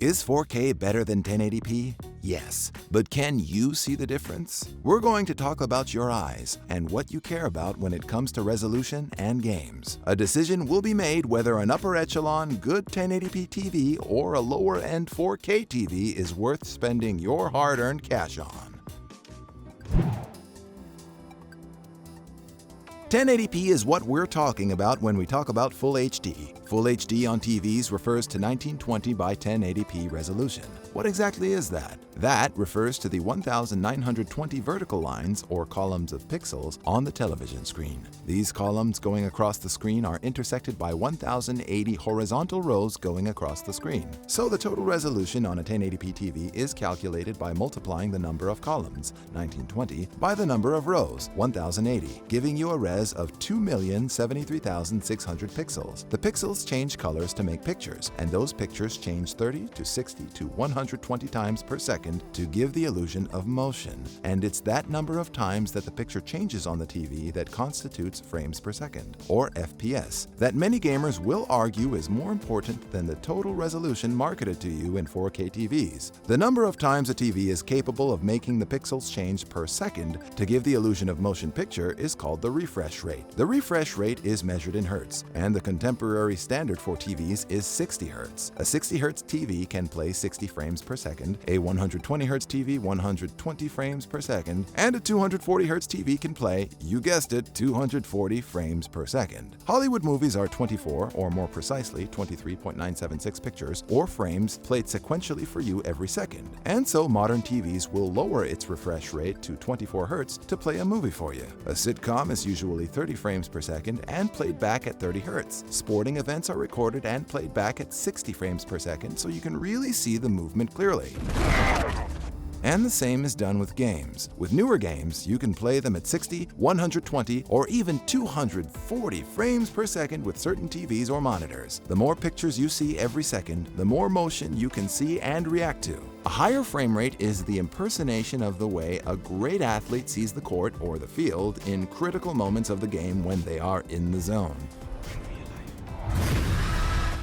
Is 4K better than 1080p? Yes, but can you see the difference? We're going to talk about your eyes and what you care about when it comes to resolution and games. A decision will be made whether an upper echelon good 1080p TV or a lower end 4K TV is worth spending your hard-earned cash on. 1080p is what we're talking about when we talk about Full HD. Full HD on TVs refers to 1920 by 1080p resolution. What exactly is that? That refers to the 1920 vertical lines or columns of pixels on the television screen. These columns going across the screen are intersected by 1080 horizontal rows going across the screen. So the total resolution on a 1080p TV is calculated by multiplying the number of columns, 1920, by the number of rows, 1080, giving you a res of 2,073,600 pixels. The pixels change colors to make pictures, and those pictures change 30 to 60 to 120 times per second to give the illusion of motion. And it's that number of times that the picture changes on the TV that constitutes frames per second, or FPS, that many gamers will argue is more important than the total resolution marketed to you in 4K TVs. The number of times a TV is capable of making the pixels change per second to give the illusion of motion picture is called the refresh rate. The refresh rate is measured in hertz, and the contemporary standard for TVs is 60 hertz. A 60 hertz TV can play 60 frames per second, a 120 hertz TV 120 frames per second, and a 240 hertz TV can play, you guessed it, 240 frames per second. Hollywood movies are 24, or more precisely 23.976 pictures or frames played sequentially for you every second. And so modern TVs will lower its refresh rate to 24 hertz to play a movie for you. A sitcom is usually 30 frames per second and played back at 30 hertz. Sporting events are recorded and played back at 60 frames per second so you can really see the movement clearly. And the same is done with games. With newer games, you can play them at 60, 120, or even 240 frames per second with certain TVs or monitors. The more pictures you see every second, the more motion you can see and react to. A higher frame rate is the impersonation of the way a great athlete sees the court or the field in critical moments of the game when they are in the zone.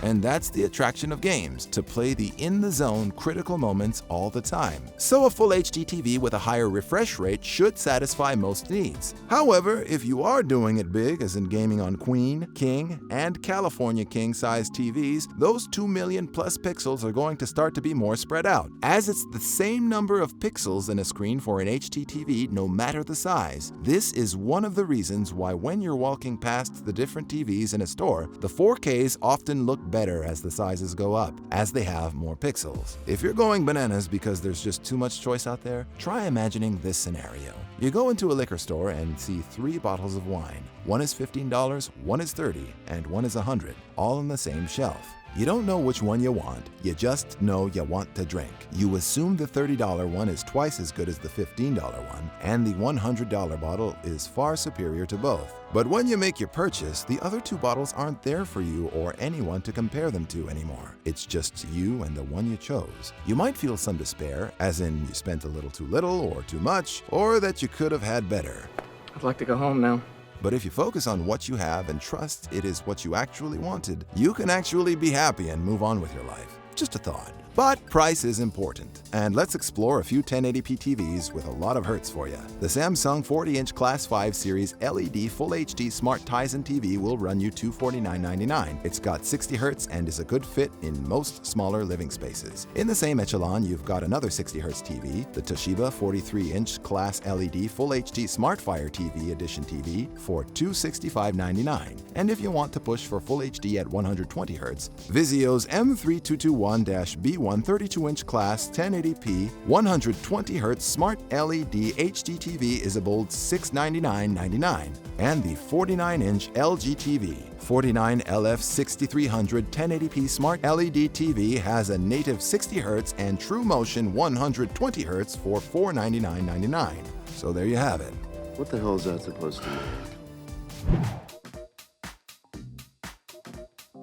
And that's the attraction of games, to play the in-the-zone critical moments all the time. So a Full HD TV with a higher refresh rate should satisfy most needs. However, if you are doing it big, as in gaming on Queen, King, and California King-sized TVs, those 2 million plus pixels are going to start to be more spread out, as it's the same number of pixels in a screen for an HD TV no matter the size. This is one of the reasons why when you're walking past the different TVs in a store, the 4Ks often look better as the sizes go up, as they have more pixels. If you're going bananas because there's just too much choice out there, try imagining this scenario. You go into a liquor store and see 3 bottles of wine. One is $15, one is $30, and one is $100, all on the same shelf. You don't know which one you want, you just know you want to drink. You assume the $30 one is twice as good as the $15 one, and the $100 bottle is far superior to both. But when you make your purchase, the other 2 bottles aren't there for you or anyone to compare them to anymore. It's just you and the one you chose. You might feel some despair, as in you spent a little too little or too much, or that you could have had better. I'd like to go home now. But if you focus on what you have and trust it is what you actually wanted, you can actually be happy and move on with your life. Just a thought. But price is important, and let's explore a few 1080p TVs with a lot of hertz for you. The Samsung 40-inch Class 5 Series LED Full HD Smart Tizen TV will run you $249.99. It's got 60 hertz and is a good fit in most smaller living spaces. In the same echelon, you've got another 60 hertz TV, the Toshiba 43-inch Class LED Full HD SmartFire TV Edition TV for $265.99. And if you want to push for Full HD at 120 hertz, Vizio's M3221-B1 32-inch class 1080p 120Hz Smart LED HD TV is a bold $699.99, and the 49-inch LG TV 49LF6300 1080p Smart LED TV has a native 60Hz and True Motion 120Hz for $499.99. So there you have it. What the hell is that supposed to mean?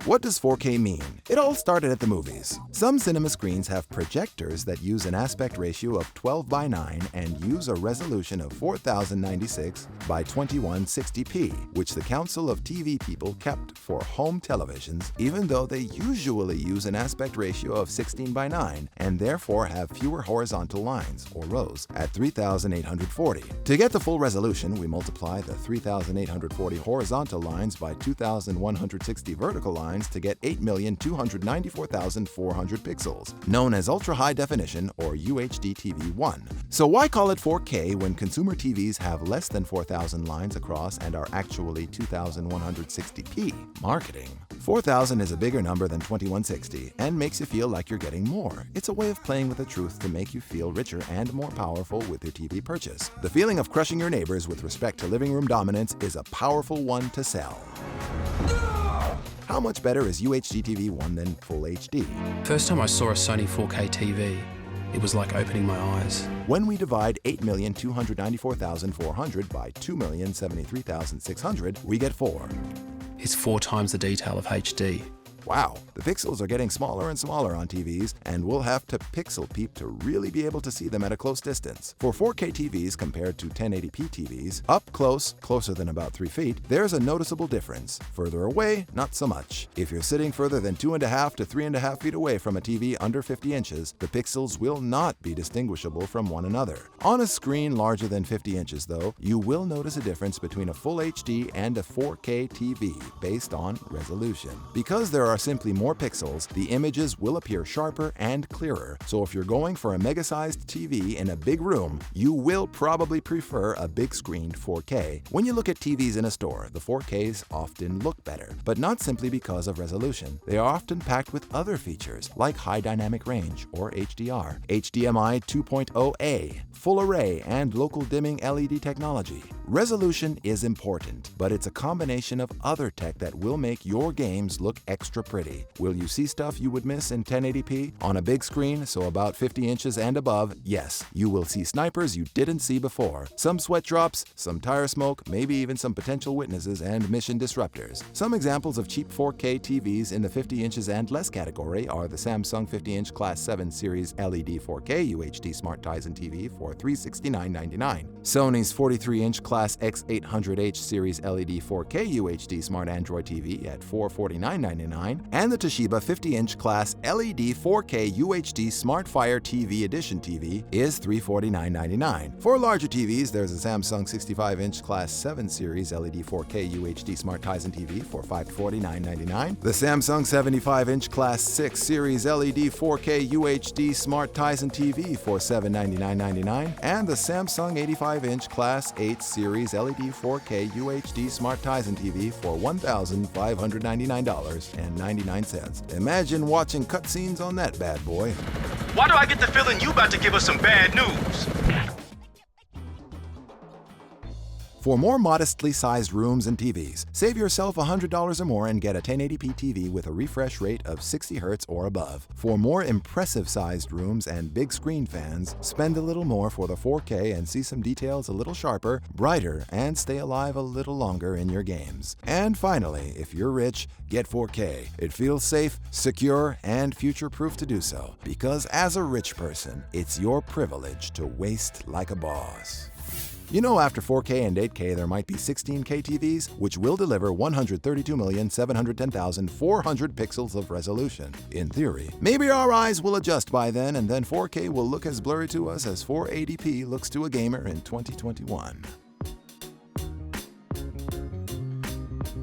What does 4K mean? It all started at the movies. Some cinema screens have projectors that use an aspect ratio of 12:9 and use a resolution of 4096 by 2160p, which the Council of TV People kept for home televisions, even though they usually use an aspect ratio of 16:9 and therefore have fewer horizontal lines, or rows, at 3840. To get the full resolution, we multiply the 3840 horizontal lines by 2160 vertical lines to get 8,294,400 pixels, known as ultra-high definition or UHD TV1. So why call it 4K when consumer TVs have less than 4,000 lines across and are actually 2160p? Marketing. 4,000 is a bigger number than 2160 and makes you feel like you're getting more. It's a way of playing with the truth to make you feel richer and more powerful with your TV purchase. The feeling of crushing your neighbors with respect to living room dominance is a powerful one to sell. How much better is UHD TV1 than Full HD? First time I saw a Sony 4K TV, it was like opening my eyes. When we divide 8,294,400 by 2,073,600, we get 4. It's 4 times the detail of HD. Wow, the pixels are getting smaller and smaller on TVs, and we'll have to pixel peep to really be able to see them at a close distance. For 4K TVs compared to 1080p TVs, up close, closer than about 3 feet, there's a noticeable difference. Further away, not so much. If you're sitting further than 2.5 to 3.5 feet away from a TV under 50 inches, the pixels will not be distinguishable from one another. On a screen larger than 50 inches, though, you will notice a difference between a Full HD and a 4K TV based on resolution. Because there are simply more pixels, the images will appear sharper and clearer. So if you're going for a mega-sized TV in a big room, you will probably prefer a big-screened 4K. When you look at TVs in a store, the 4Ks often look better, but not simply because of resolution. They are often packed with other features like high dynamic range or HDR, HDMI 2.0A, full array, and local dimming LED technology. Resolution is important, but it's a combination of other tech that will make your games look extra pretty. Will you see stuff you would miss in 1080p? On a big screen, so about 50 inches and above, yes, you will see snipers you didn't see before. Some sweat drops, some tire smoke, maybe even some potential witnesses and mission disruptors. Some examples of cheap 4K TVs in the 50 inches and less category are the Samsung 50-inch Class 7 Series LED 4K UHD Smart Tizen TV for $369.99, Sony's 43-inch Class X800H Series LED 4K UHD Smart Android TV at $449.99, and the Toshiba 50-inch Class LED 4K UHD Smart Fire TV Edition TV is $349.99. For larger TVs, there's a Samsung 65-inch Class 7 Series LED 4K UHD Smart Tizen TV for $549.99, the Samsung 75-inch Class 6 Series LED 4K UHD Smart Tizen TV for $799.99, and the Samsung 85-inch Class 8 Series LED 4K UHD Smart Tizen TV for $1,599.99. Imagine watching cutscenes on that bad boy. Why do I get the feeling you about to give us some bad news? For more modestly sized rooms and TVs, save yourself $100 or more and get a 1080p TV with a refresh rate of 60 Hz or above. For more impressive sized rooms and big screen fans, spend a little more for the 4K and see some details a little sharper, brighter, and stay alive a little longer in your games. And finally, if you're rich, get 4K. It feels safe, secure, and future-proof to do so. Because as a rich person, it's your privilege to waste like a boss. You know, after 4K and 8K, there might be 16K TVs, which will deliver 132,710,400 pixels of resolution. In theory, maybe our eyes will adjust by then, and then 4K will look as blurry to us as 480p looks to a gamer in 2021.